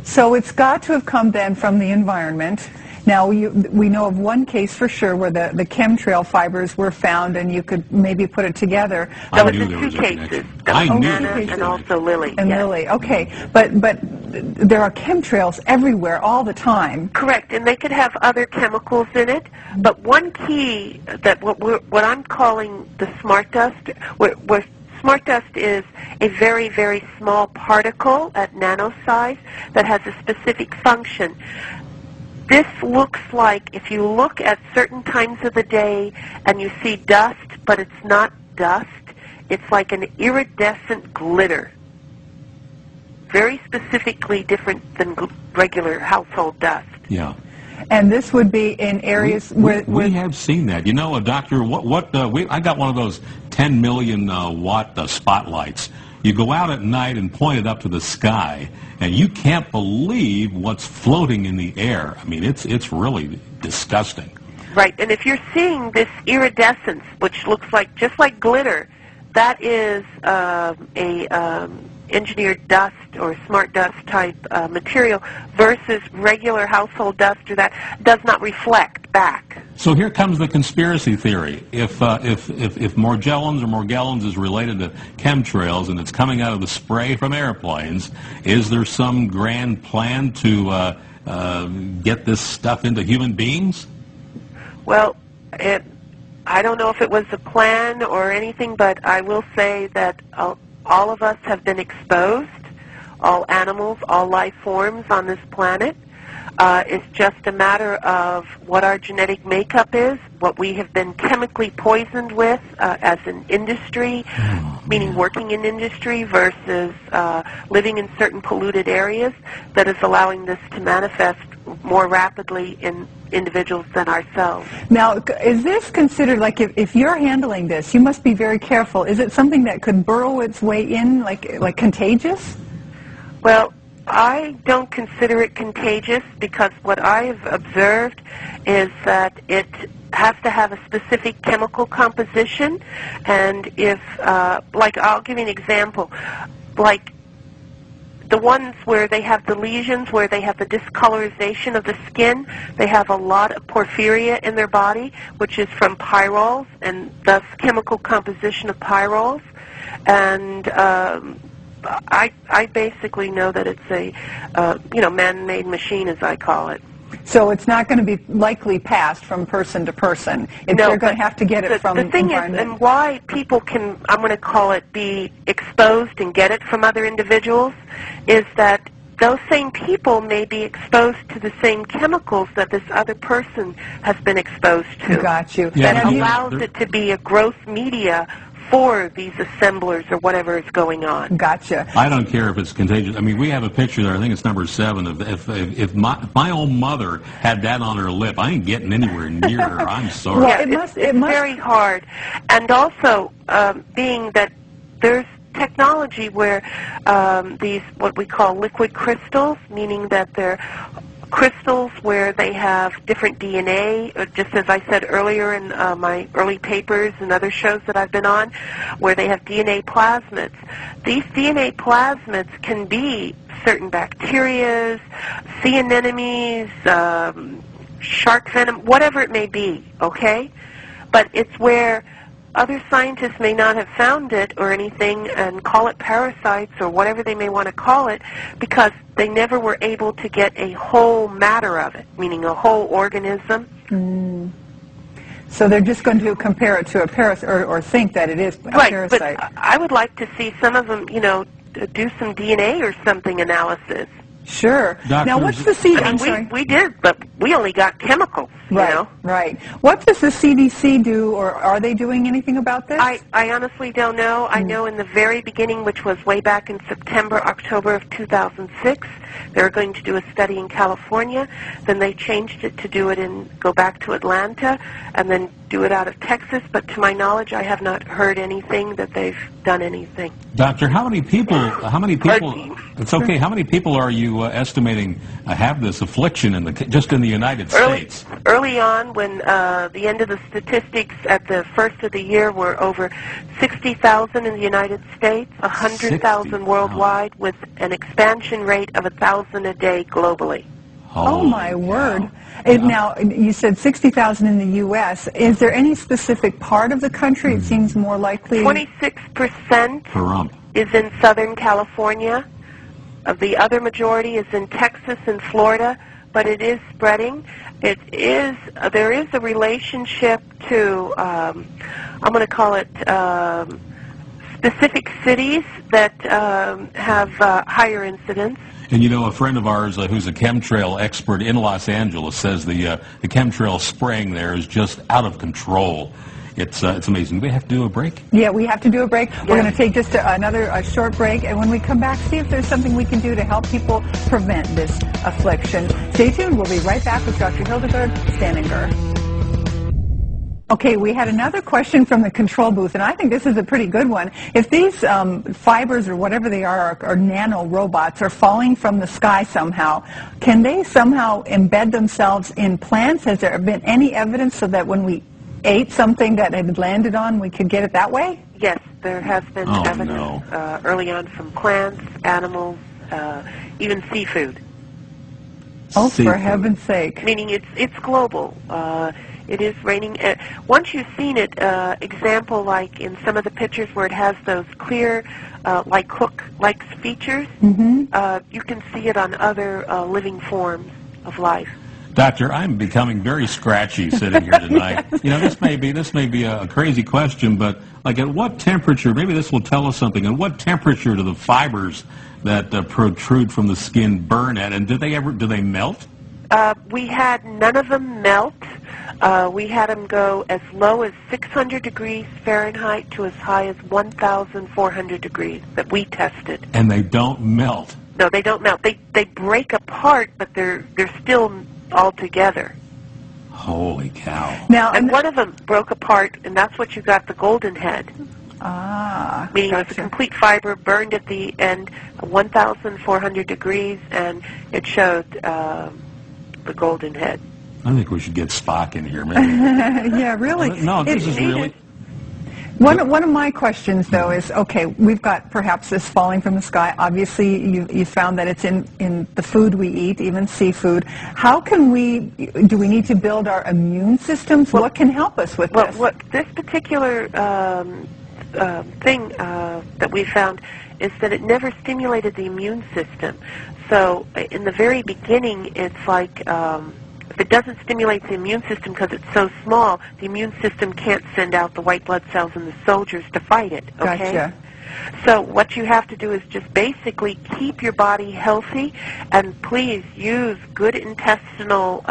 So it's got to have come then from the environment. Now, we know of one case for sure where the chemtrail fibers were found, and you could maybe put it together. There was two cases. Anna and also Lily. And yes. Lily, okay. But there are chemtrails everywhere all the time. Correct, and they could have other chemicals in it. But one key that what I'm calling the smart dust, where smart dust is a very, very small particle at nano size that has a specific function. This looks like, if you look at certain times of the day and you see dust, but it's not dust, it's like an iridescent glitter. Very specifically different than regular household dust. Yeah. And this would be in areas where we have seen that. You know, Doctor, I got one of those 10 million watt spotlights. You go out at night and point it up to the sky, and you can't believe what's floating in the air. I mean, it's really disgusting. Right, and if you're seeing this iridescence, which looks like just like glitter, that is engineered dust or smart dust type material versus regular household dust, or that does not reflect back. So here comes the conspiracy theory. If Morgellons is related to chemtrails and it's coming out of the spray from airplanes, is there some grand plan to get this stuff into human beings? Well, I don't know if it was a plan or anything, but I will say that all of us have been exposed, all animals, all life forms on this planet. It's just a matter of what our genetic makeup is, what we have been chemically poisoned with as an industry, meaning working in industry versus living in certain polluted areas, that is allowing this to manifest more rapidly in individuals than ourselves. Now, is this considered, like, if you're handling this, you must be very careful. Is it something that could burrow its way in, like contagious? Well, I don't consider it contagious because what I've observed is that it has to have a specific chemical composition, and if, like, I'll give you an example, like the ones where they have the lesions, where they have the discolorization of the skin, they have a lot of porphyria in their body, which is from pyrols, and thus chemical composition of pyrols. And I basically know that it's a man-made machine, as I call it. So it's not going to be likely passed from person to person. They're going to have to get it from the thing is, and why people can, I'm going to call it, be exposed and get it from other individuals, is that those same people may be exposed to the same chemicals that this other person has been exposed to. Got you. Yeah, that allows it to be a growth media for these assemblers or whatever is going on. Gotcha. I don't care if it's contagious. I mean, we have a picture there, I think it's number 7, of if my own mother had that on her lip, I ain't getting anywhere near her. I'm sorry. Well, it's very hard. And also, being that there's technology where these, what we call liquid crystals, meaning that they're crystals where they have different DNA, just as I said earlier in my early papers and other shows that I've been on, where they have DNA plasmids. These DNA plasmids can be certain bacterias, sea anemones, shark venom, whatever it may be, okay? But it's where other scientists may not have found it or anything and call it parasites or whatever they may want to call it, because they never were able to get a whole matter of it, meaning a whole organism. So they're just going to compare it to a parasite, or think that it is a parasite. Right, but I would like to see some of them, do some DNA or something analysis. Sure. Doctors, now, what's the CDC? I mean, we did, but we only got chemicals, right, you know? Right. What does the CDC do, or are they doing anything about this? I honestly don't know. I know in the very beginning, which was way back in September, October of 2006, they were going to do a study in California. Then they changed it to do it go back to Atlanta, and then do it out of Texas, but to my knowledge, I have not heard anything that they've done anything. Doctor, how many people, it's okay, how many people are you estimating have this affliction just in the United States? Early on, when the end of the statistics at the first of the year were over 60,000 in the United States, 100,000 worldwide, with an expansion rate of 1,000 a day globally. Oh, my word. Now, you said 60,000 in the U.S. Is there any specific part of the country? It seems more likely... 26% is in Southern California. The other majority is in Texas and Florida, but it is spreading. There is a relationship to, I'm going to call it, specific cities that have higher incidence. And you know, a friend of ours who's a chemtrail expert in Los Angeles says the chemtrail spraying there is just out of control. It's amazing. Do we have to do a break? Yeah, we have to do a break. Yes. We're going to take just another short break, and when we come back, see if there's something we can do to help people prevent this affliction. Stay tuned. We'll be right back with Dr. Hildegarde Staninger. Okay, we had another question from the control booth, and I think this is a pretty good one. If these fibers or whatever they are nano-robots are falling from the sky somehow, can they somehow embed themselves in plants? Has there been any evidence so that when we ate something that had landed on, we could get it that way? Yes, there has been evidence early on from plants, animals, even seafood. Oh, for heaven's sake. Meaning it's global. It is raining. Once you've seen it, example like in some of the pictures where it has those clear, like hook-like features, you can see it on other living forms of life. Doctor, I'm becoming very scratchy sitting here tonight. You know, this may be a crazy question, but like at what temperature, maybe this will tell us something, at what temperature do the fibers that protrude from the skin burn at, and do they melt? We had none of them melt. We had them go as low as 600 degrees Fahrenheit to as high as 1,400 degrees that we tested. And they don't melt? No, they don't melt. They break apart, but they're still all together. Holy cow. Now, and one of them broke apart, and that's what you got, the golden head. Ah, meaning it was a complete fiber burned at the end, 1,400 degrees, and it showed the golden head. I think we should get Spock in here, maybe. Yeah, really. No, this is really... One of my questions, though, is, okay, we've got perhaps this falling from the sky. Obviously, you found that it's in the food we eat, even seafood. How can do we need to build our immune systems? What can help us with this? Well, this particular thing that we found is that it never stimulated the immune system. So in the very beginning, it's like... if it doesn't stimulate the immune system because it's so small, the immune system can't send out the white blood cells in the soldiers to fight it, okay? Gotcha. So what you have to do is just basically keep your body healthy, and please use good intestinal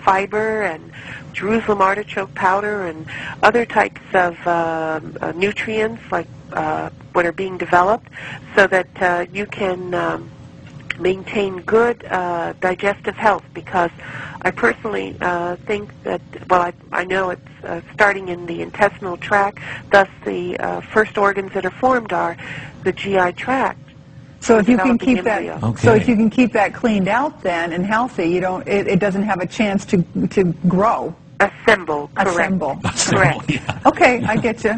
fiber and Jerusalem artichoke powder and other types of nutrients like what are being developed so that you can maintain good digestive health, because I personally think that, well, I know it's starting in the intestinal tract, thus the first organs that are formed are the GI tract. So if you can keep that, so if you can keep that cleaned out then and healthy, it doesn't have a chance to grow. Assemble, correct. Correct. Yeah. Okay, I get you.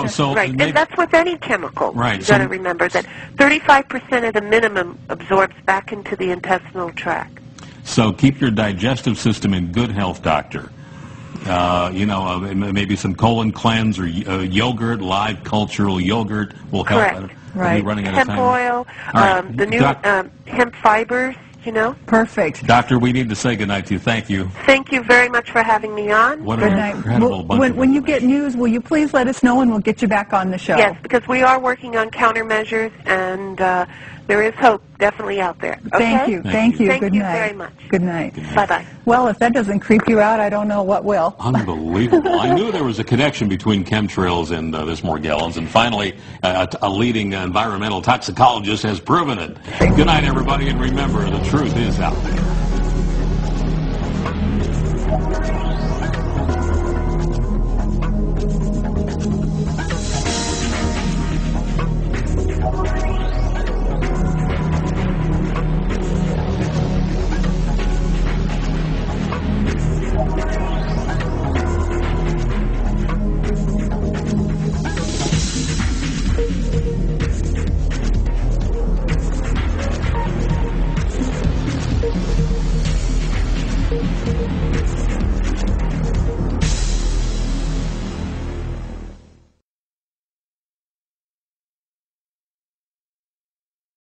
So right, and that's with any chemical. Right. You've got to remember that 35% at a minimum absorbs back into the intestinal tract. So keep your digestive system in good health, doctor. Maybe some colon cleanse or yogurt, live cultural yogurt will help. Correct. Right. Running out hemp of time. oil, right. The new hemp fibers. Perfect. Doctor, we need to say goodnight to you. Thank you. Thank you very much for having me on. What an incredible bunch when you get news, will you please let us know and we'll get you back on the show? Yes, because we are working on countermeasures, and there is hope definitely out there. Okay? Thank you. Thank you Good night. very much. Good night. Bye-bye. Well, if that doesn't creep you out, I don't know what will. Unbelievable. I knew there was a connection between chemtrails and this Morgellons, and finally, a leading environmental toxicologist has proven it. Good night, everybody, and remember, the truth is out there.